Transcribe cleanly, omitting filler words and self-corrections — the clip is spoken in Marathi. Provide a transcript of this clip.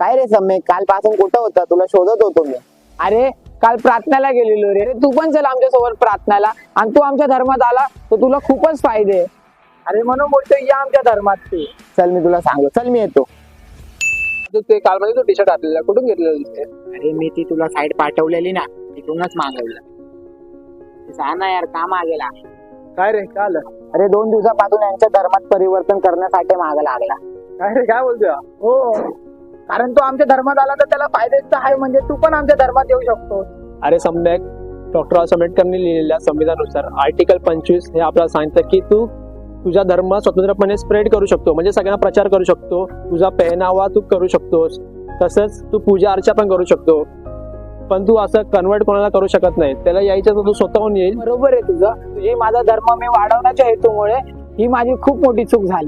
काय रे सम्यक, कालपासून कुठं होता? तुला शोधत होतो मी. अरे काल प्रार्थनेला गेलेलो रे. तू पण चल आमच्या सोबत प्रार्थनेला, आणि तू आमच्या धर्मात आला तर तुला खूपच फायदे. अरे म्हणून बोलतोय या आमच्या धर्मात तू. चल मी तुला सांगतो, चल मी येतो. ते काल मध्ये तू टी शर्ट घातलेला, कुठून घेतलेला? अरे मी ती तुला साईड पाठवलेली ना, तिथूनच मागवलं. जा ना यार, का मागेला? काय रे काल? अरे 2 दिवसापासून यांच्या धर्मात परिवर्तन करण्यासाठी माग लागला. काय रे काय बोलतोय? हो, कारण तू आमच्या धर्मात आला तर त्याला फायदेच तर आहे, म्हणजे तू पण आमच्या धर्मात येऊ शकतो. अरे सम्यक, डॉक्टर आंबेडकरने लिहिलेल्या संविधानानुसार आर्टिकल 25 हे आपल्याला सांगतं की तू तुझा धर्म स्वतंत्रपणे स्प्रेड करू शकतो, म्हणजे सगळ्यांना प्रचार करू शकतो. तुझा पेहनावा तू करू शकतोस, तसंच तू पूजा अर्चा पण करू शकतो. पण तू असं कन्वर्ट कोणाला करू शकत नाही. त्याला यायचं तर तू स्वतःहून येईल. बरोबर आहे तुझं. तुझी माझा धर्म मी वाढवण्याच्या हेतूमुळे ही माझी खूप मोठी चूक झाली.